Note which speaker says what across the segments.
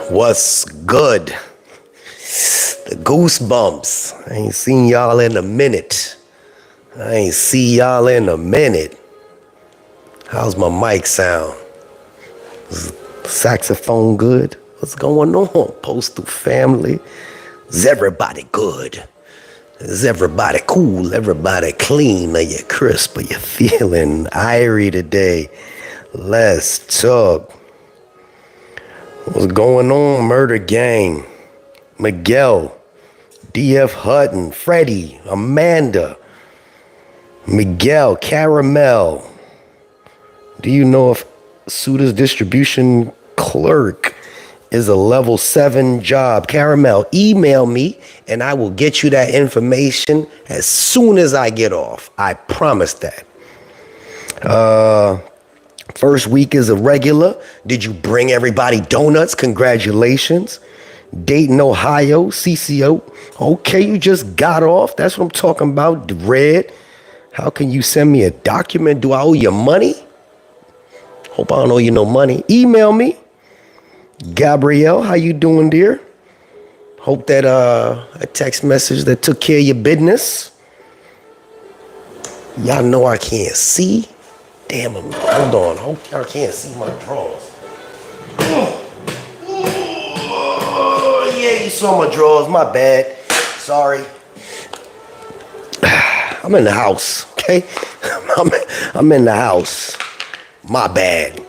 Speaker 1: What's good? The goosebumps. I ain't seen y'all in a minute. How's my mic sound? Is saxophone good? What's going on, Postal family? Is everybody good? Is everybody cool? Everybody clean? Are you crisp? Are you feeling irie today? Let's talk. What's going on, Murder Gang? Miguel, DF Hutton, Freddie, Amanda, Miguel, Caramel. Do you know if Suda's distribution clerk is a level 7 job? Caramel, email me and I will get you that information as soon as I get off. I promise that. First week is a regular. Did you bring everybody donuts? Congratulations. Dayton, Ohio, CCO. Okay, you just got off. That's what I'm talking about. Red. How can you send me a document? Do I owe you money? Hope I don't owe you no money. Email me. Gabrielle, how you doing, dear? Hope that a text message that took care of your business. Y'all know I can't see. Damn, hold on. I hope y'all can't see my drawers. Oh, yeah, you saw my drawers. My bad. Sorry. I'm in the house, okay? I'm in the house. My bad.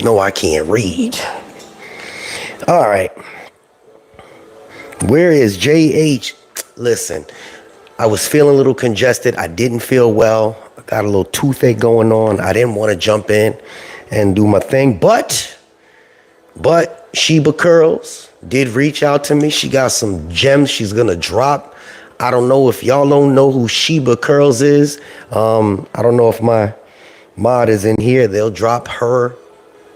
Speaker 1: No, I can't read. All right. Where is JH? Listen, I was feeling a little congested. I didn't feel well. I got a little toothache going on. I didn't want to jump in and do my thing. But Sheba Curls did reach out to me. She got some gems she's going to drop. I don't know if y'all don't know who Sheba Curls is. I don't know if my mod is in here. They'll drop her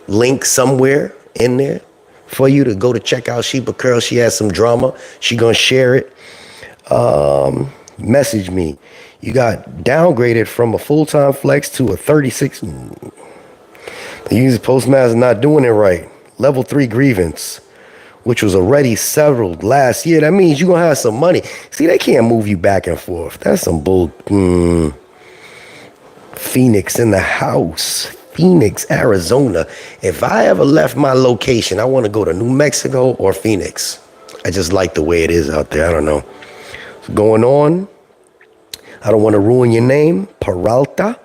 Speaker 1: link somewhere in there for you to go to check out Sheba Curls. She has some drama. She going to share it. Message me. You got downgraded from a full-time flex to a 36. The user postmaster not doing it right. Level 3 grievance, which was already settled last year. That means you're going to have some money. See, they can't move you back and forth. That's some bull. Phoenix in the house. Phoenix, Arizona. If I ever left my location, I want to go to New Mexico or Phoenix. I just like the way it is out there. I don't know. What's going on? I don't want to ruin your name. Peralta,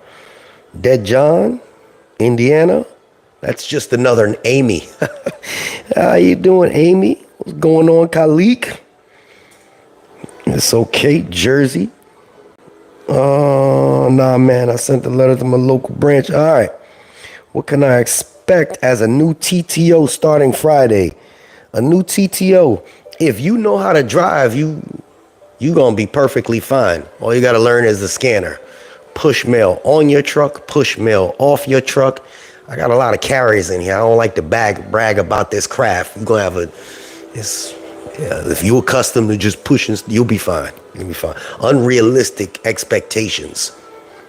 Speaker 1: Dead John, Indiana. That's just another Amy. How you doing, Amy? What's going on, Khalik? It's okay, Jersey. Nah, man, I sent the letter to my local branch. All right. What can I expect as a new TTO starting Friday? A new TTO. If you know how to drive, you going to be perfectly fine. All you got to learn is the scanner. Push mail on your truck, push mail off your truck. I got a lot of carriers in here. I don't like to brag about this craft. You're going to have if you're accustomed to just pushing, you'll be fine. You'll be fine. Unrealistic expectations.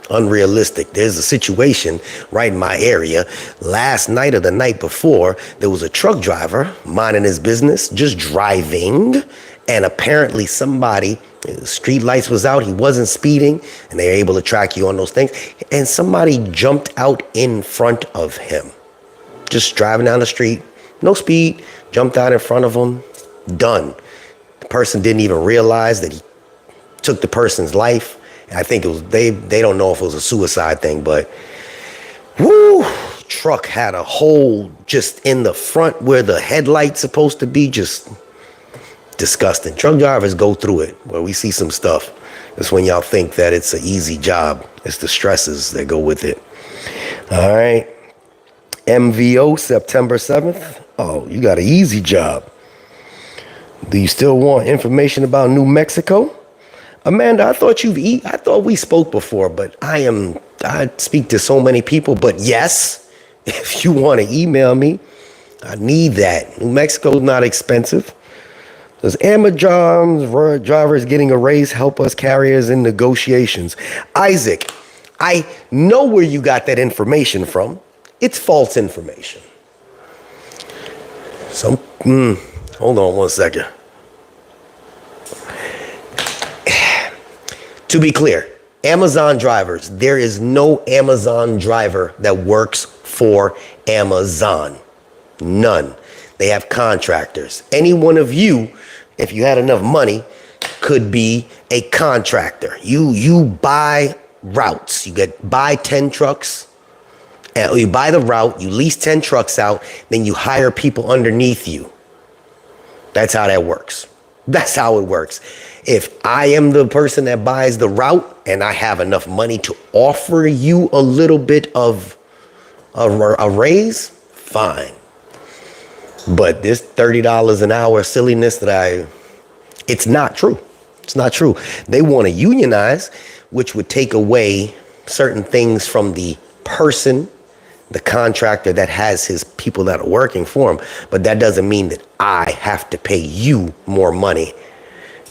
Speaker 1: Unrealistic. There's a situation right in my area. Last night or the night before, there was a truck driver minding his business, just driving. And apparently somebody, street lights was out, he wasn't speeding, and they're able to track you on those things. And somebody jumped out in front of him. Just driving down the street, no speed, jumped out in front of him, done. The person didn't even realize that he took the person's life. I think it was, they don't know if it was a suicide thing, but whoo, truck had a hole just in the front where the headlight's supposed to be, just disgusting. Truck drivers go through it where we see some stuff. That's when y'all think that it's an easy job. It's the stresses that go with it. All right. MVO, September 7th. Oh, you got an easy job. Do you still want information about New Mexico? Amanda, I thought we spoke before, but I speak to so many people. But yes, if you want to email me, I need that. New Mexico's not expensive. Does Amazon drivers getting a raise help us carriers in negotiations? Isaac, I know where you got that information from. It's false information. Hold on one second. To be clear, Amazon drivers, there is no Amazon driver that works for Amazon. None. They have contractors. Any one of you, if you had enough money, could be a contractor. You buy routes. You buy 10 trucks. You buy the route, you lease 10 trucks out, then you hire people underneath you. That's how that works. That's how it works. If I am the person that buys the route and I have enough money to offer you a little bit of a raise, fine. But this $30 an hour silliness it's not true. It's not true. They want to unionize, which would take away certain things from the person, the contractor that has his people that are working for him. But that doesn't mean that I have to pay you more money.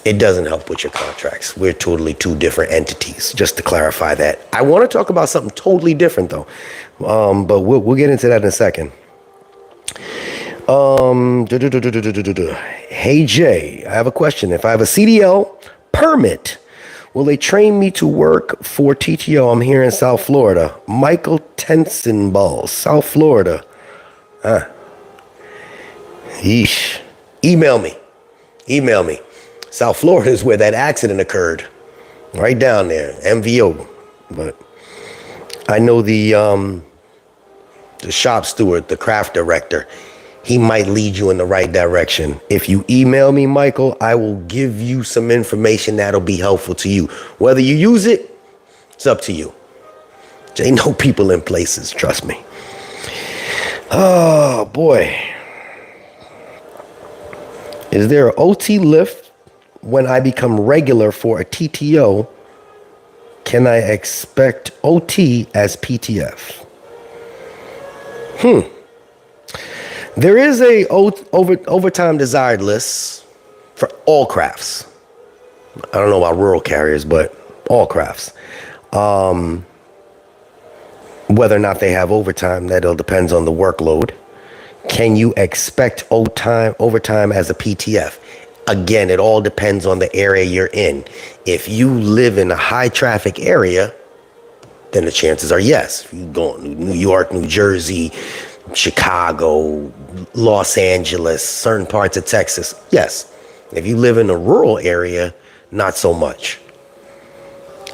Speaker 1: It doesn't help with your contracts. We're totally two different entities, just to clarify that. I want to talk about something totally different though. But we'll get into that in a second. Hey Jay, I have a question. If I have a CDL permit, will they train me to work for TTO? I'm here in South Florida. Michael Tensenball, South Florida. Yeesh. Email me. South Florida is where that accident occurred. Right down there, MVO. But I know the shop steward, the craft director. He might lead you in the right direction. If you email me, Michael, I will give you some information that'll be helpful to you. Whether you use it, it's up to you. There ain't no people in places, trust me. Oh, boy. Is there an OT lift when I become regular for a TTO? Can I expect OT as PTF? There is a overtime desired list for all crafts. I don't know about rural carriers, but all crafts. Whether or not they have overtime, that all depends on the workload. Can you expect overtime as a PTF? Again, it all depends on the area you're in. If you live in a high traffic area, then the chances are yes. If you go to New York, New Jersey, Chicago, Los Angeles, certain parts of Texas, yes. If you live in a rural area, not so much.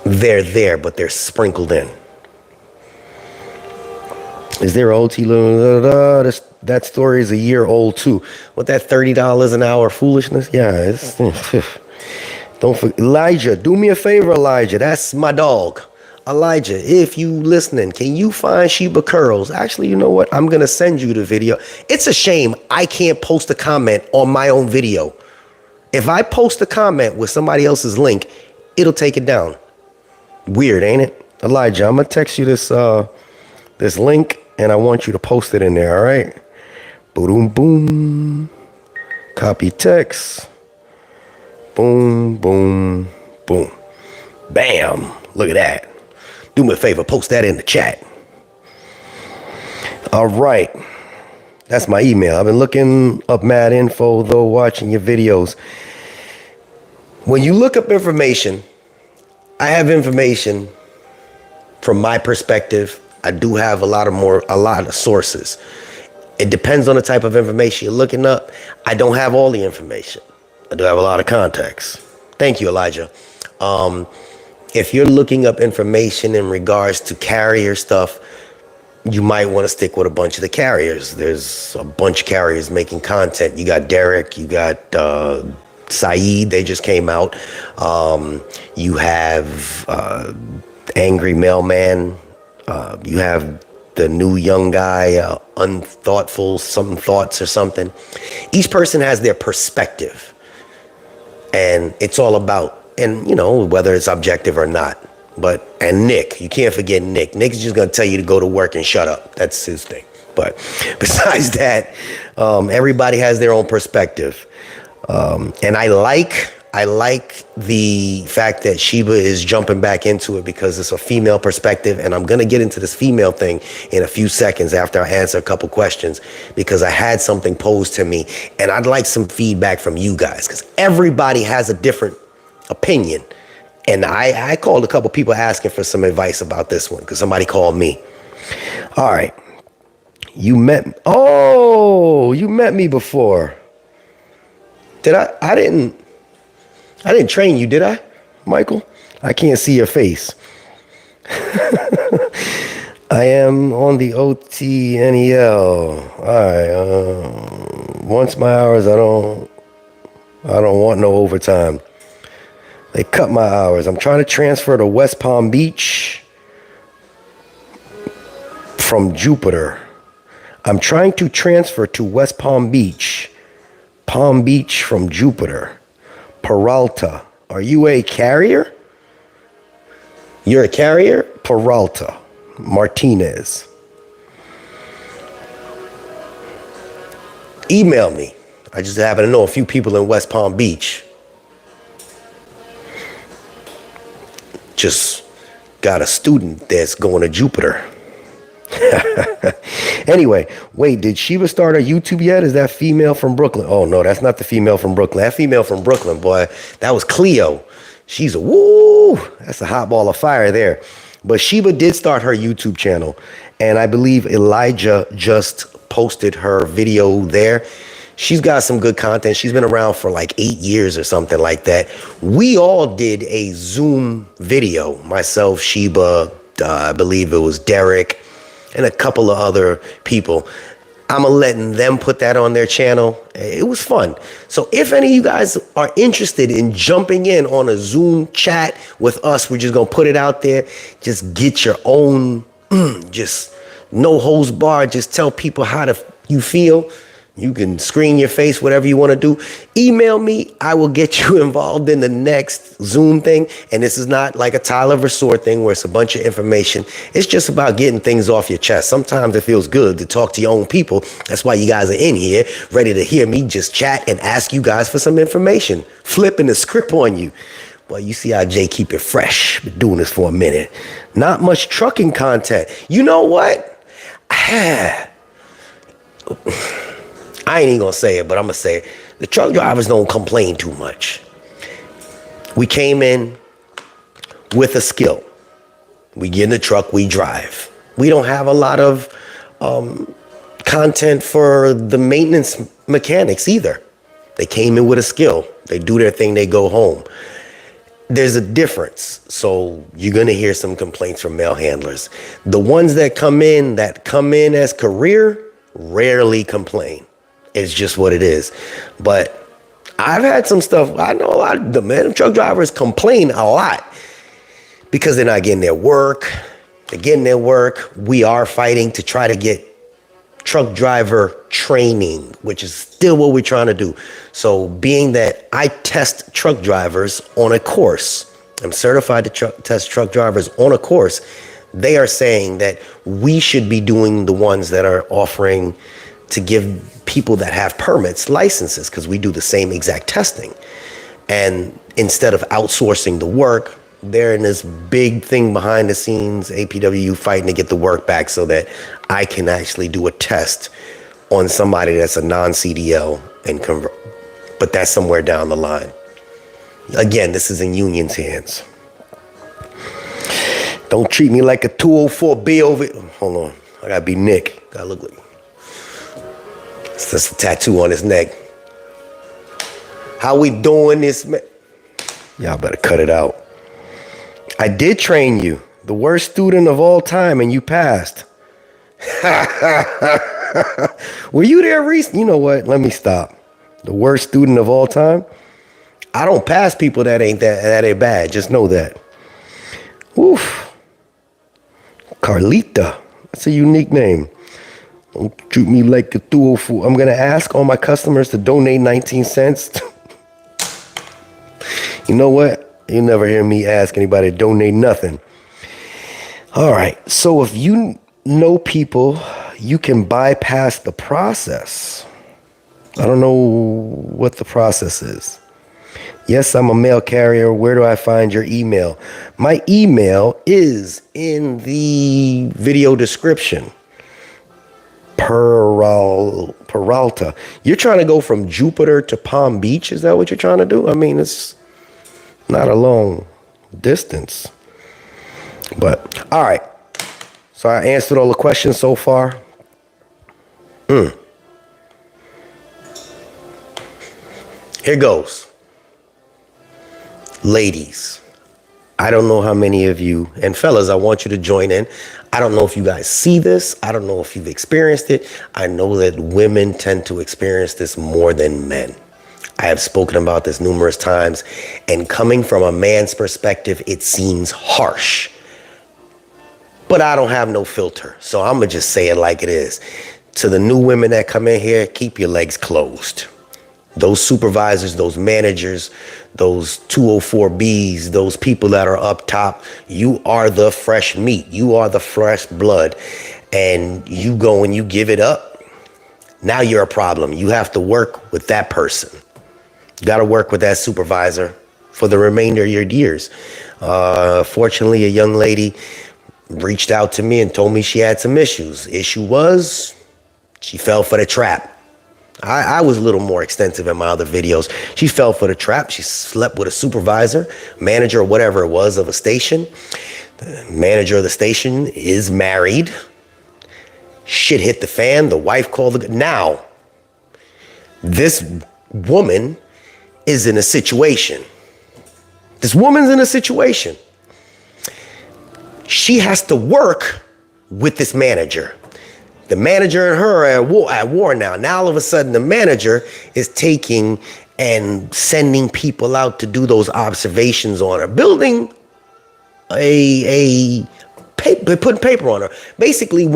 Speaker 1: They're there, but they're sprinkled in. Is there OT? That story is a year old too. With that $30 an hour foolishness, yeah. Don't forget, Elijah. Do me a favor, Elijah. That's my dog. Elijah, if you listening, can you find Sheba Curls? Actually, you know what? I'm going to send you the video. It's a shame I can't post a comment on my own video. If I post a comment with somebody else's link, it'll take it down. Weird, ain't it? Elijah, I'm going to text you this link, and I want you to post it in there, all right? Boom, boom. Copy text. Boom, boom, boom. Bam. Look at that. Do me a favor, post that in the chat. All right. That's my email. I've been looking up mad info, though, watching your videos. When you look up information, I have information from my perspective. I do have a lot of sources. It depends on the type of information you're looking up. I don't have all the information. I do have a lot of context. Thank you, Elijah. If you're looking up information in regards to carrier stuff, you might want to stick with a bunch of the carriers. There's a bunch of carriers making content. You got Derek, you got Saeed, they just came out. You have Angry Mailman. You have the new young guy, Unthoughtful, something thoughts or something. Each person has their perspective. And it's all about, and you know, whether it's objective or not. And Nick, you can't forget Nick. Nick's just going to tell you to go to work and shut up. That's his thing. But besides that, everybody has their own perspective. And I like I like the fact that Sheba is jumping back into it because it's a female perspective, and I'm gonna get into this female thing in a few seconds after I answer a couple questions, because I had something posed to me and I'd like some feedback from you guys, because everybody has a different opinion. And I called a couple people asking for some advice about this one because somebody called me. All right. You met me before. Did I? I didn't train you, did I, Michael? I can't see your face. I am on the OTNEL. All right. Once my hours, I don't want no overtime. They cut my hours. I'm trying to transfer to West Palm Beach from Jupiter. I'm trying to transfer to West Palm Beach from Jupiter. Peralta. Are you a carrier? You're a carrier? Peralta. Martinez. Email me. I just happen to know a few people in West Palm Beach. Just got a student that's going to Jupiter. Anyway, wait, did Sheba start her YouTube yet? Is that female from Brooklyn? Oh, no, that's not the female from Brooklyn. That female from Brooklyn, boy, that was Cleo. She's a woo. That's a hot ball of fire there. But Sheba did start her YouTube channel, and I believe Elijah just posted her video there. She's got some good content. She's been around for like 8 years or something like that. We all did a Zoom video. Myself, Sheba, I believe it was Derek, and a couple of other people. I'm letting them put that on their channel. It was fun. So if any of you guys are interested in jumping in on a Zoom chat with us, we're just going to put it out there. Just get your own, just no holds barred. Just tell people how you feel. You can screen your face, whatever you want to do. Email me. I will get you involved in the next Zoom thing. And this is not like a Tyler Resort thing where it's a bunch of information. It's just about getting things off your chest. Sometimes it feels good to talk to your own people. That's why you guys are in here, ready to hear me just chat and ask you guys for some information. Flipping the script on you. Well, you see how Jay keep it fresh. Been doing this for a minute. Not much trucking content. You know what? I ain't even gonna say it, but I'm gonna say it. The truck drivers don't complain too much. We came in with a skill. We get in the truck, we drive. We don't have a lot of content for the maintenance mechanics either. They came in with a skill. They do their thing, they go home. There's a difference. So you're gonna hear some complaints from mail handlers. The ones that come in as career rarely complain. It's just what it is. But I've had some stuff. I know a lot of the truck drivers complain a lot because they're not getting their work. They're getting their work. We are fighting to try to get truck driver training, which is still what we're trying to do. So being that I test truck drivers on a course, I'm certified to test truck drivers on a course, they are saying that we should be doing the ones that are offering to give people that have permits licenses, because we do the same exact testing. And instead of outsourcing the work, they're in this big thing behind the scenes, APWU fighting to get the work back so that I can actually do a test on somebody that's a non-CDL and convert. But that's somewhere down the line. Again, this is in union's hands. Don't treat me like a 204B over. Hold on, I gotta be Nick. Gotta look like. That's a tattoo on his neck. How we doing this, man? Y'all better cut it out. I did train you, the worst student of all time, and you passed. Were you there recently? You know what? Let me stop. The worst student of all time? I don't pass people that ain't bad. Just know that. Oof. Carlita. That's a unique name. Don't treat me like a 204. I'm going to ask all my customers to donate 19 cents. You know what? You'll never hear me ask anybody to donate nothing. All right. So if you know people, you can bypass the process. I don't know what the process is. Yes, I'm a mail carrier. Where do I find your email? My email is in the video description. Peralta. You're trying to go from Jupiter to Palm Beach? Is that what you're trying to do? I mean, it's not a long distance. But, all right. So I answered all the questions so far. Here goes. Ladies, I don't know how many of you, and fellas, I want you to join in. I don't know if you guys see this. I don't know if you've experienced it. I know that women tend to experience this more than men. I have spoken about this numerous times, and coming from a man's perspective, it seems harsh. But I don't have no filter, so I'm gonna just say it like it is. To the new women that come in here, keep your legs closed. Those supervisors, those managers, those 204Bs, those people that are up top, you are the fresh meat. You are the fresh blood. And you go and you give it up. Now you're a problem. You have to work with that person. You got to work with that supervisor for the remainder of your years. Fortunately, a young lady reached out to me and told me she had some issues. Issue was she fell for the trap. I was a little more extensive in my other videos. She fell for the trap. She slept with a supervisor, manager, or whatever it was of a station. The manager of the station is married. Shit hit the fan. The wife called the... Now, this woman is in a situation. This woman's in a situation. She has to work with this manager. The manager and her are at war now. Now, all of a sudden, the manager is taking and sending people out to do those observations on her, building putting paper on her, basically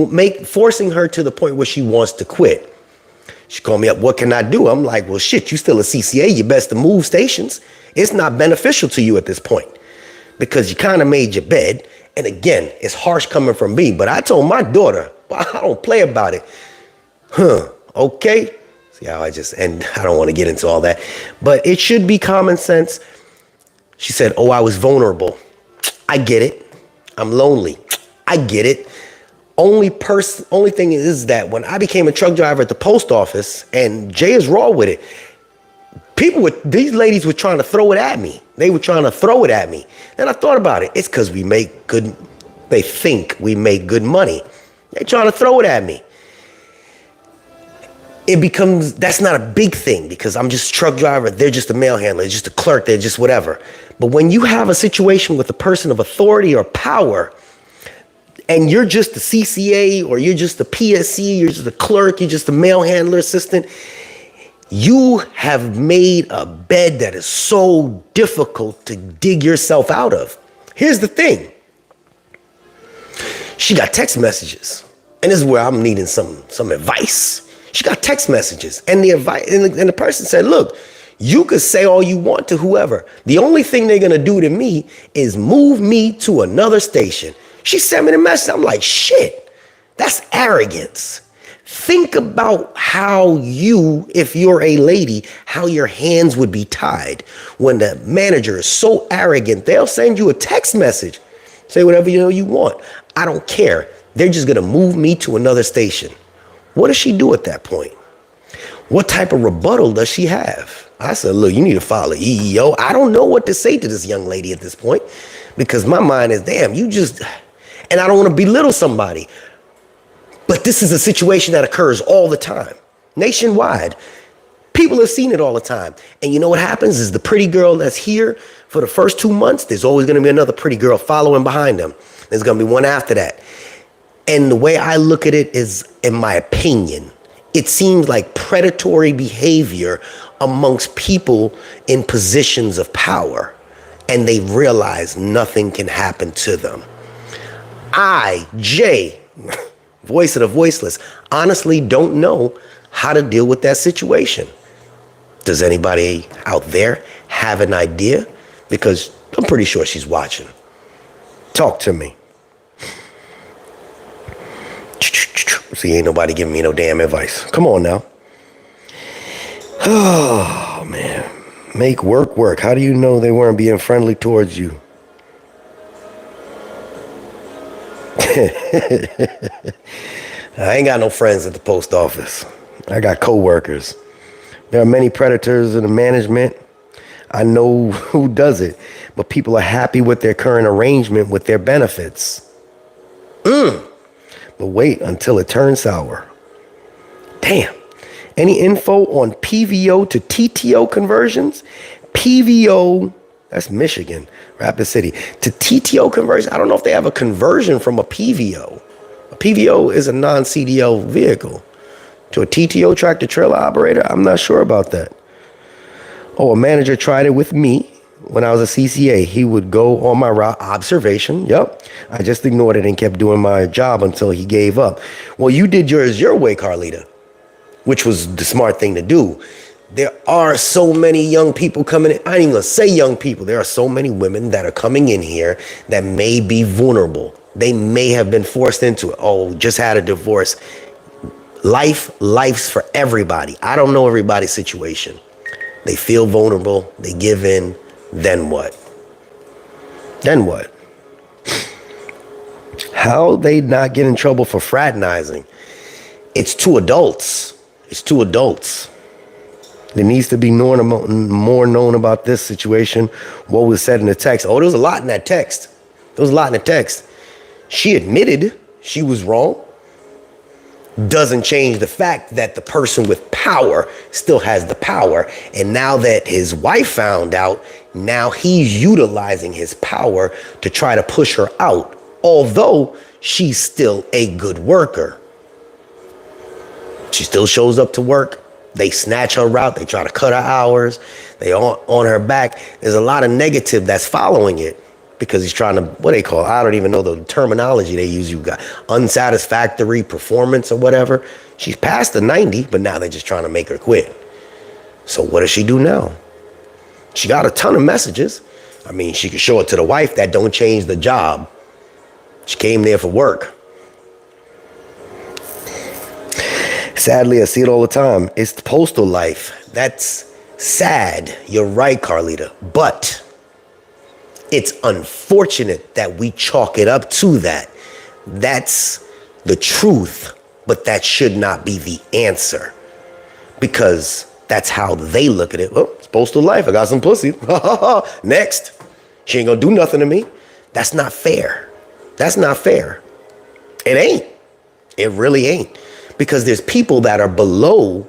Speaker 1: forcing her to the point where she wants to quit. She called me up. What can I do? I'm like, well, shit, you still a CCA. You best to move stations. It's not beneficial to you at this point because you kind of made your bed. And again, it's harsh coming from me, but I told my daughter, I don't play about it. Okay. See how and I don't want to get into all that, but it should be common sense. She said, oh, I was vulnerable. I get it. I'm lonely. I get it. Only thing is that when I became a truck driver at the post office, and Jay is raw with it, these ladies were trying to throw it at me. They were trying to throw it at me. Then I thought about it. It's because they think we make good money. They're trying to throw it at me. That's not a big thing because I'm just a truck driver. They're just a mail handler. They're just a clerk. They're just whatever. But when you have a situation with a person of authority or power, and you're just a CCA or you're just a PSC, you're just a clerk, you're just a mail handler assistant, you have made a bed that is so difficult to dig yourself out of. Here's the thing. She got text messages. And this is where I'm needing some advice. She got text messages. And the advice, and the person said, look, you could say all you want to whoever. The only thing they're going to do to me is move me to another station. She sent me the message. I'm like, shit, that's arrogance. Think about how if you're a lady, how your hands would be tied when the manager is so arrogant. They'll send you a text message. Say whatever you want. I don't care. They're just going to move me to another station. What does she do at that point? What type of rebuttal does she have? I said, look, you need to file an EEO. I don't know what to say to this young lady at this point because my mind is, damn, and I don't want to belittle somebody. But this is a situation that occurs all the time, nationwide. People have seen it all the time. And you know what happens is the pretty girl that's here for the first 2 months, there's always going to be another pretty girl following behind them. There's going to be one after that. And the way I look at it is, in my opinion, it seems like predatory behavior amongst people in positions of power. And they realize nothing can happen to them. I, Jay, voice of the voiceless, honestly don't know how to deal with that situation. Does anybody out there have an idea? Because I'm pretty sure she's watching. Talk to me. See, ain't nobody giving me no damn advice. Come on now. Oh, man. Make work work. How do you know they weren't being friendly towards you? I ain't got no friends at the post office. I got coworkers. There are many predators in the management. I know who does it, but people are happy with their current arrangement with their benefits. But wait until it turns sour. Damn. Any info on PVO to TTO conversions? PVO, that's Michigan, Rapid City. To TTO conversion, I don't know if they have a conversion from a PVO. A PVO is a non-CDL vehicle. To a TTO, tractor trailer operator, I'm not sure about that. Oh, a manager tried it with me when I was a CCA. He would go on my route, observation. Yep. I just ignored it and kept doing my job until he gave up. Well, you did yours your way, Carlita, which was the smart thing to do. There are so many young people coming in. I ain't even gonna say young people. There are so many women that are coming in here that may be vulnerable. They may have been forced into it. Oh, just had a divorce. Life's for everybody. I don't know everybody's situation. They feel vulnerable. They give in. Then what? Then what? How they not get in trouble for fraternizing? It's two adults. It's two adults. There needs to be more known about this situation. What was said in the text. Oh, there was a lot in that text. There was a lot in the text. She admitted she was wrong. Doesn't change the fact that the person with power still has the power. And now that his wife found out, now he's utilizing his power to try to push her out, although she's still a good worker. She still shows up to work. They snatch her route. They try to cut her hours. They on her back. There's a lot of negative that's following it. Because he's trying to, what they call, I don't even know the terminology they use. You got unsatisfactory performance or whatever. She's past the 90, but now they're just trying to make her quit. So what does she do now? She got a ton of messages. I mean, she could show it to the wife. That don't change the job. She came there for work. Sadly, I see it all the time. It's the postal life. That's sad. You're right, Carlita. But it's unfortunate that we chalk it up to that. That's the truth, but that should not be the answer, because that's how they look at it. Well, it's postal life. I got some pussy. Next. She ain't gonna do nothing to me. That's not fair. That's not fair. It ain't. It really ain't. Because there's people that are below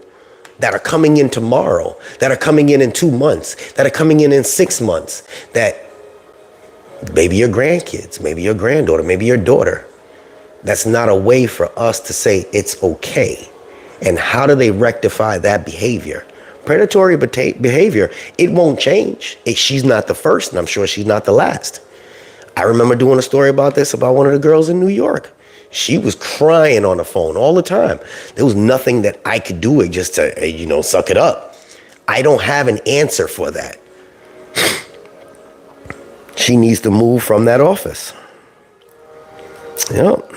Speaker 1: that are coming in tomorrow, that are coming in 2 months, that are coming in 6 months, that maybe your grandkids, maybe your granddaughter, maybe your daughter. That's not a way for us to say it's okay. And how do they rectify that behavior? Predatory behavior, it won't change. She's not the first, and I'm sure she's not the last. I remember doing a story about this, about one of the girls in New York. She was crying on the phone all the time. There was nothing that I could do just to, suck it up. I don't have an answer for that. She needs to move from that office. Yep.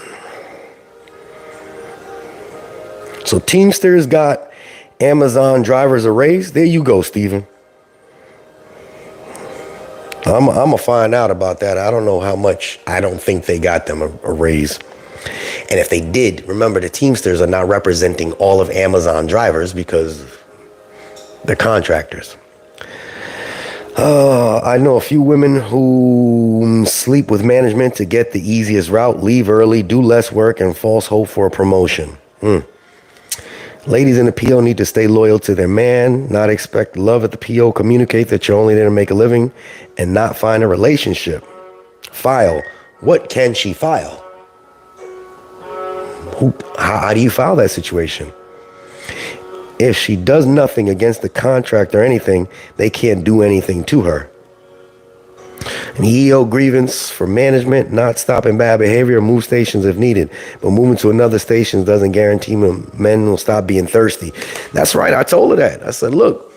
Speaker 1: So Teamsters got Amazon drivers a raise. There you go, Steven. I'm going to find out about that. I don't know how much. I don't think they got them a raise. And if they did, remember the Teamsters are not representing all of Amazon drivers because they're contractors. I know a few women who sleep with management to get the easiest route, leave early, do less work, and false hope for a promotion. Ladies in the PO need to stay loyal to their man, not expect love at the PO, communicate that you're only there to make a living, and not find a relationship. File. What can she file? How do you file that situation? If she does nothing against the contract or anything, they can't do anything to her. An EEO grievance for management, not stopping bad behavior, move stations if needed. But moving to another station doesn't guarantee men will stop being thirsty. That's right. I told her that. I said, look,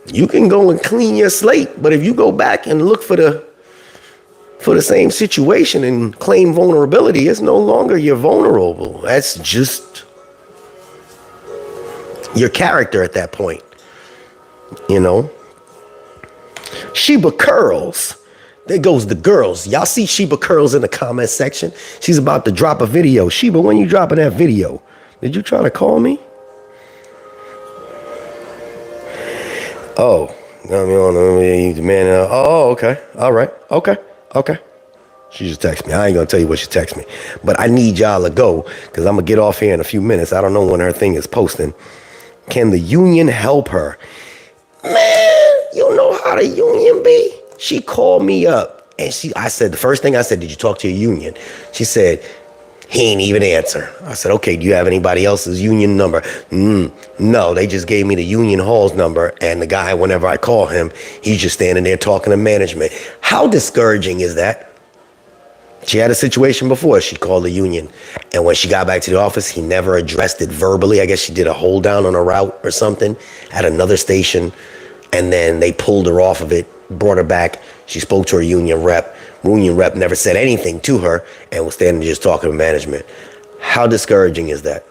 Speaker 1: you can go and clean your slate, but if you go back and look for the same situation and claim vulnerability, it's no longer you're vulnerable. That's just your character at that point, Sheba Curls. There goes the girls. Y'all see Sheba Curls in the comment section? She's about to drop a video. Sheba, when you dropping that video? Did you try to call me? Oh, man. Oh, okay. All right. Okay. She just texted me. I ain't gonna tell you what she texted me, but I need y'all to go because I'm gonna get off here in a few minutes. I don't know when her thing is posting. Can the union help her? Man, you know how the union be. She called me up and I said, the first thing I said, did you talk to your union? She said, he ain't even answer. I said, okay, do you have anybody else's union number? No, they just gave me the union hall's number, and the guy, whenever I call him, he's just standing there talking to management. How discouraging is that? She had a situation before. She called the union, and when she got back to the office, he never addressed it verbally. I guess she did a hold down on a route or something at another station, and then they pulled her off of it, brought her back. She spoke to her union rep. Union rep never said anything to her and was standing just talking to management. How discouraging is that?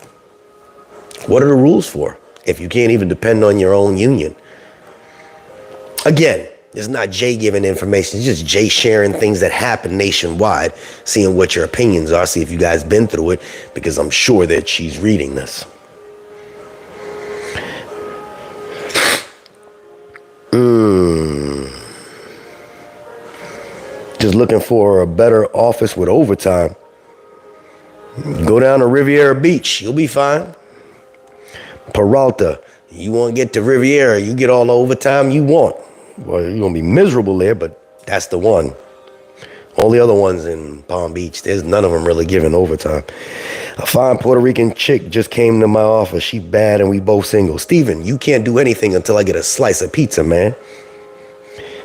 Speaker 1: What are the rules for if you can't even depend on your own union? Again, it's not Jay giving information. It's just Jay sharing things that happen nationwide, seeing what your opinions are, see if you guys been through it, because I'm sure that she's reading this. Just looking for a better office with overtime. Go down to Riviera Beach. You'll be fine. Peralta. You want to get to Riviera, you get all the overtime you want. Well, you're going to be miserable there, but that's the one. All the other ones in Palm Beach, there's none of them really giving overtime. A fine Puerto Rican chick just came to my office. She bad and we both single. Steven, you can't do anything until I get a slice of pizza, man.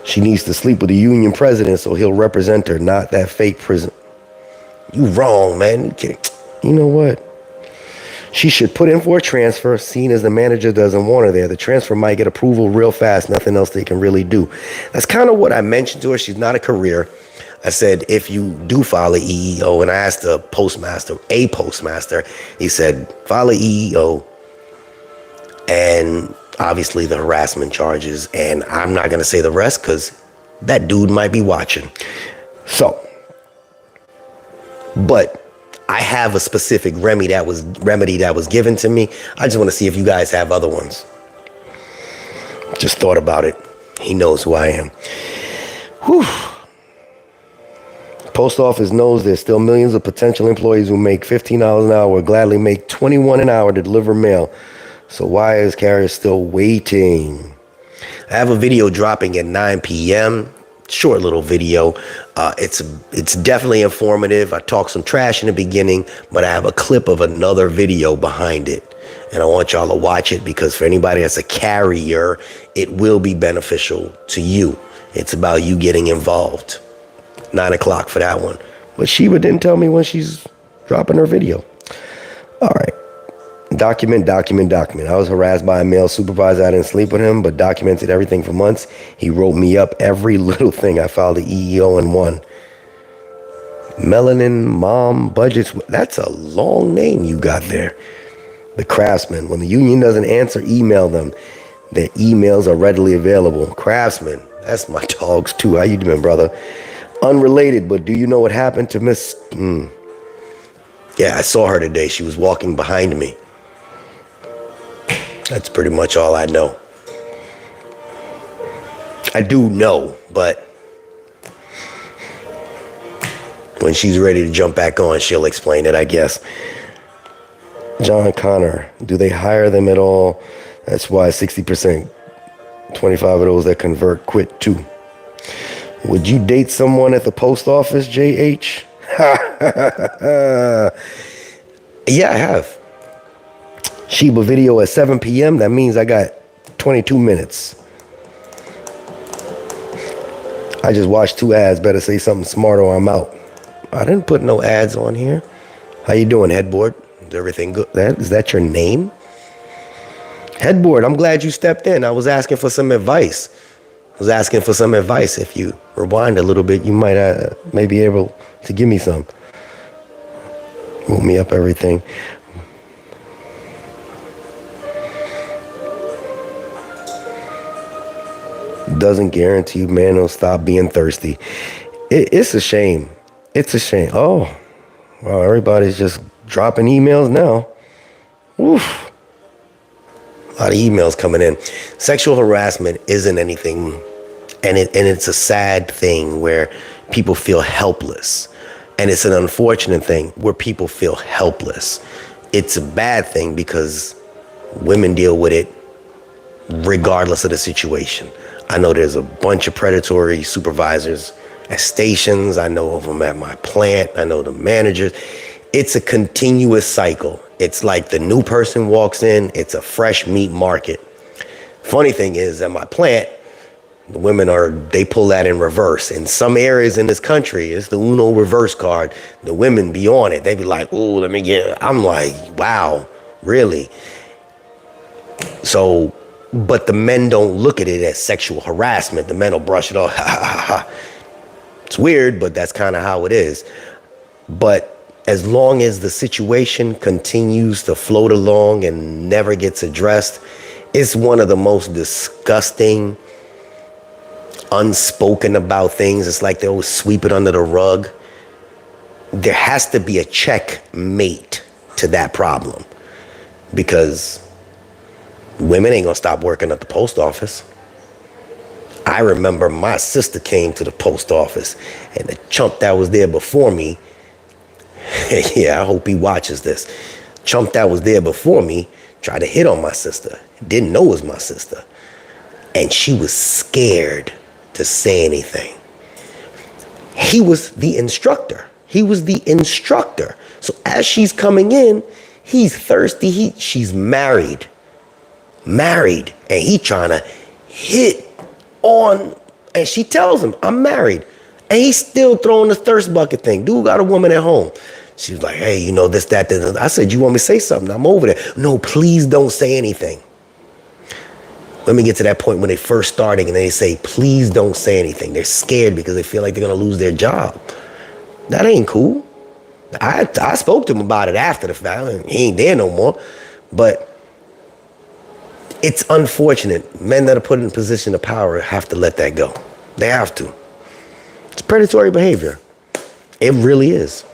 Speaker 1: She needs to sleep with the union president so he'll represent her, not that fake prison. You wrong, man. You know what? She should put in for a transfer, seeing as the manager doesn't want her there. The transfer might get approval real fast. Nothing else they can really do. That's kind of what I mentioned to her. She's not a career. I said, if you do file an EEO, and I asked a postmaster, he said, file an EEO, and obviously the harassment charges, and I'm not going to say the rest because that dude might be watching. So, but I have a specific remedy that was given to me. I just want to see if you guys have other ones. Just thought about it. He knows who I am. Whew. Post office knows there's still millions of potential employees who make $15 an hour would gladly make $21 an hour to deliver mail. So why is carrier still waiting? I have a video dropping at 9 p.m. Short little video. It's definitely informative. I talk some trash in the beginning, but I have a clip of another video behind it. And I want y'all to watch it because for anybody that's a carrier, it will be beneficial to you. It's about you getting involved. 9 o'clock for that one. But Sheba didn't tell me when she's dropping her video. All right. Document. I was harassed by a male supervisor. I didn't sleep with him, but documented everything for months. He wrote me up every little thing. I filed the EEO in one. Melanin Mom Budgets. That's a long name you got there. The Craftsman. When the union doesn't answer, email them. Their emails are readily available. Craftsman. That's my dogs too. How you doing, brother? Unrelated, but do you know what happened to Miss... Yeah, I saw her today. She was walking behind me. That's pretty much all I know. I do know, but when she's ready to jump back on, she'll explain it, I guess. John Connor, do they hire them at all? That's why 60%, 25 of those that convert quit too. Would you date someone at the post office, JH? Yeah, I have. Sheba video at 7 p.m. That means I got 22 minutes. I just watched 2 ads. Better say something smart or I'm out. I didn't put no ads on here. How you doing, Headboard? Is everything good? Is that your name? Headboard, I'm glad you stepped in. I was asking for some advice. If you rewind a little bit, you might be able to give me some. Move me up everything. Doesn't guarantee man will stop being thirsty. It's a shame. It's a shame. Oh, well, everybody's just dropping emails now. Oof. A lot of emails coming in. Sexual harassment isn't anything, and it's a sad thing where people feel helpless. And it's an unfortunate thing where people feel helpless. It's a bad thing because women deal with it regardless of the situation. I know there's a bunch of predatory supervisors at stations. I know of them at my plant. I know the managers. It's a continuous cycle. It's like the new person walks in, it's a fresh meat market. Funny thing is, at my plant, the women they pull that in reverse. In some areas in this country, it's the Uno reverse card. The women be on it. They be like, "Oh, let me get." I'm like, wow, really? So, but the men don't look at it as sexual harassment. The men will brush it off. It's weird, but that's kind of how it is. But as long as the situation continues to float along and never gets addressed, it's one of the most disgusting, unspoken about things. It's like they always sweep it under the rug. There has to be a checkmate to that problem, because women ain't gonna stop working at the post office. I remember my sister came to the post office, and the chump that was there before me, yeah, I hope he watches this. Chump that was there before me tried to hit on my sister. Didn't know it was my sister. And she was scared to say anything. He was the instructor. So as she's coming in, he's thirsty. She's married, and he trying to hit on, and she tells him, "I'm married." And he's still throwing the thirst bucket thing. Dude got a woman at home. She was like, "Hey, this, that, that." I said, "You want me to say something? I'm over there." "No, please don't say anything." Let me get to that point when they first starting and they say, "Please don't say anything." They're scared because they feel like they're going to lose their job. That ain't cool. I spoke to him about it after the fact. He ain't there no more. But it's unfortunate. Men that are put in a position of power have to let that go. They have to. It's predatory behavior. It really is.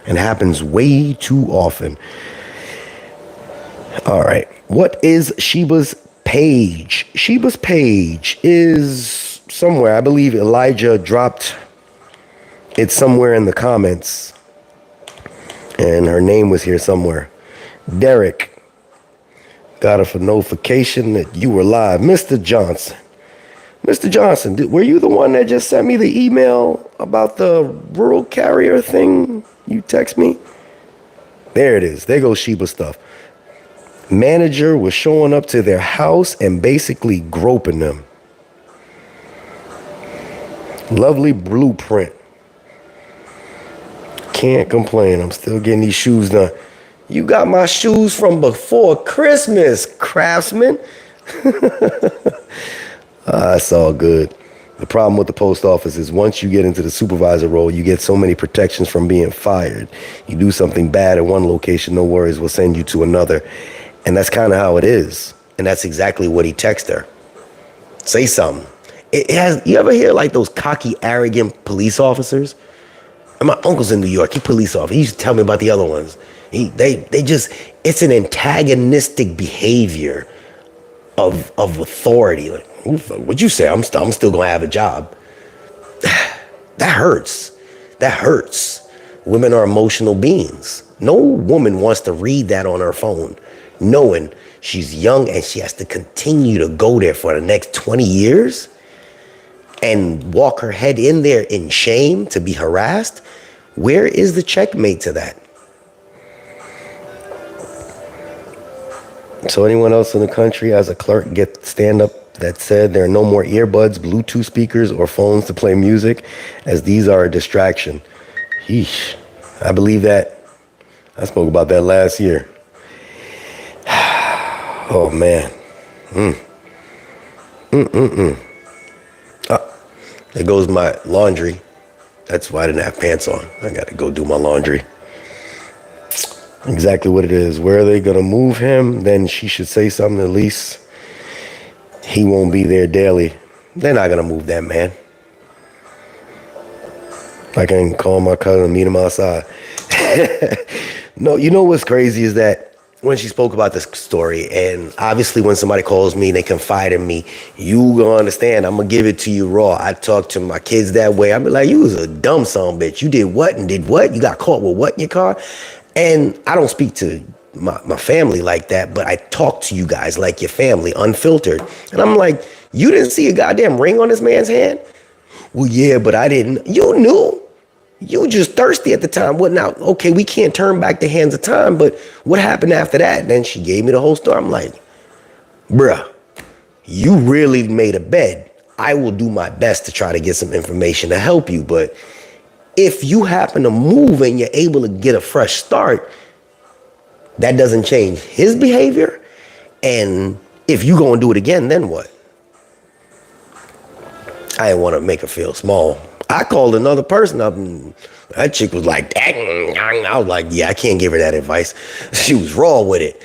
Speaker 1: And happens way too often. All right. What is Sheba's page? Sheba's page is somewhere. I believe Elijah dropped it somewhere in the comments. And her name was here somewhere. Derek got a notification that you were live. Mr. Johnson. Mr. Johnson, were you the one that just sent me the email about the rural carrier thing? You text me? There it is. There goes Sheba stuff. Manager was showing up to their house and basically groping them. Lovely blueprint. Can't complain. I'm still getting these shoes done. You got my shoes from before Christmas, craftsman. It's all good. The problem with the post office is once you get into the supervisor role, you get so many protections from being fired. You do something bad at one location, no worries, we'll send you to another. And that's kind of how it is. And that's exactly what he texted her. Say something. You ever hear like those cocky, arrogant police officers? And my uncle's in New York, he police officer. He used to tell me about the other ones. It's an antagonistic behavior of authority. Like, what'd you say? I'm still gonna have a job. That hurts. Women are emotional beings. No woman wants to read that on her phone, knowing she's young and she has to continue to go there for the next 20 years and walk her head in there in shame to be harassed. Where is the checkmate to that? So anyone else in the country as a clerk get stand up that said there are no more earbuds, Bluetooth speakers, or phones to play music, as these are a distraction. Yeesh. I believe that. I spoke about that last year. Oh, man. There goes my laundry. That's why I didn't have pants on. I got to go do my laundry. Exactly what it is. Where are they going to move him? Then she should say something at least. He won't be there daily. They're not gonna move that man. I can call my cousin and meet him outside. No, you know what's crazy is that when she spoke about this story, and obviously when somebody calls me and they confide in me, you gonna understand, I'm gonna give it to you raw. I talk to my kids that way. I be like, you was a dumb son of a bitch. You did what and did what? You got caught with what in your car? And I don't speak to my family like that, but I talk to you guys like your family, unfiltered. And I'm like, you didn't see a goddamn ring on this man's hand? Well, yeah, but I didn't. You knew. You were just thirsty at the time. What now? Okay, we can't turn back the hands of time, but what happened after that? Then she gave me the whole story. I'm like, bruh, you really made a bed. I will do my best to try to get some information to help you. But if you happen to move and you're able to get a fresh start, that doesn't change his behavior. And if you go and do it again, then what? I didn't want to make her feel small. I called another person up and that chick was like, dang. I was like, yeah, I can't give her that advice. She was raw with it.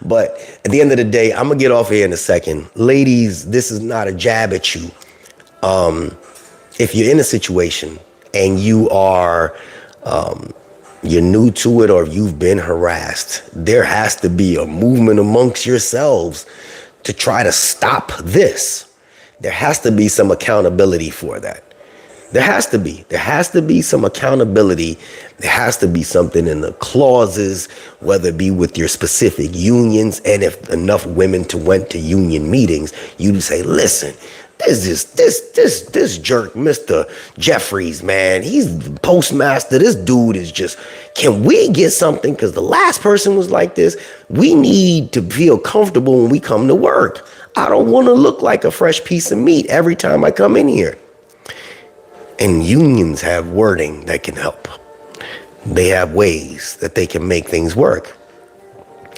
Speaker 1: But at the end of the day, I'm going to get off here in a second. Ladies, this is not a jab at you. If you're in a situation and you are, you're new to it or you've been harassed, there has to be a movement amongst yourselves to try to stop this. There has to be some accountability for that. There has to be. There has to be some accountability. There has to be something in the clauses, whether it be with your specific unions, and if enough women went to union meetings, you'd say, listen, this jerk, Mr. Jeffries, man, he's postmaster. This dude is just, can we get something? Because the last person was like this. We need to feel comfortable when we come to work. I don't want to look like a fresh piece of meat every time I come in here. And unions have wording that can help. They have ways that they can make things work.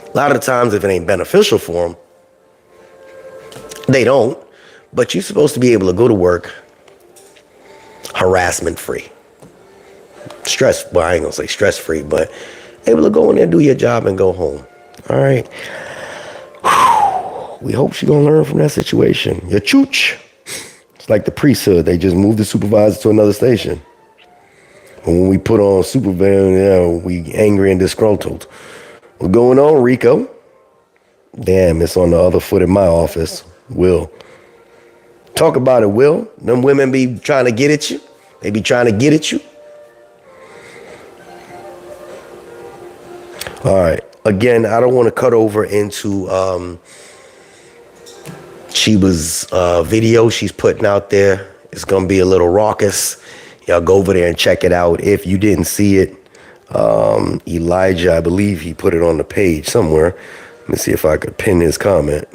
Speaker 1: A lot of the times, if it ain't beneficial for them, they don't. But you're supposed to be able to go to work harassment-free. Well, I ain't going to say stress-free, but able to go in there, do your job, and go home. All right? We hope she's going to learn from that situation. Your chooch. It's like the priesthood. They just moved the supervisor to another station. And when we put on supervisor, we angry and disgruntled. What's going on, Rico? Damn, it's on the other foot in my office. Will. Talk about it, Will. Them women be trying to get at you. They be trying to get at you. All right. Again, I don't want to cut over into Sheba's video she's putting out there. It's going to be a little raucous. Y'all go over there and check it out. If you didn't see it, Elijah, I believe he put it on the page somewhere. Let me see if I could pin his comment.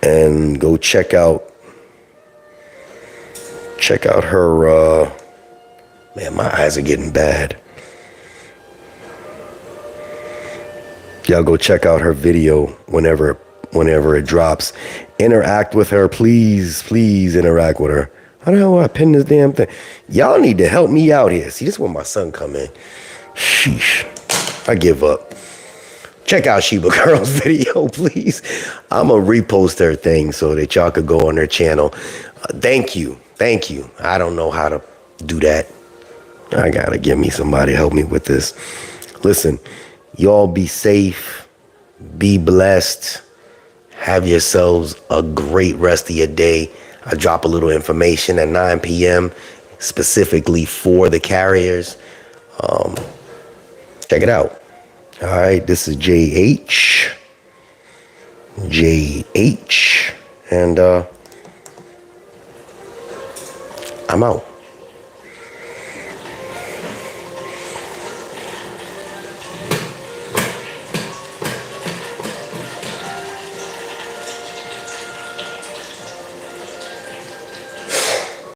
Speaker 1: And go check out her, man, my eyes are getting bad. Y'all go check out her video whenever it drops. Interact with her, please interact with her. How the hell do I pin this damn thing? Y'all need to help me out here. See, this is when my son come in. Sheesh, I give up. Check out Sheba Girl's video, please. I'm going to repost her thing so that y'all could go on their channel. Thank you. I don't know how to do that. I got to get me somebody to help me with this. Listen, y'all be safe. Be blessed. Have yourselves a great rest of your day. I drop a little information at 9 p.m. specifically for the carriers. Check it out. All right, this is JH, and I'm out.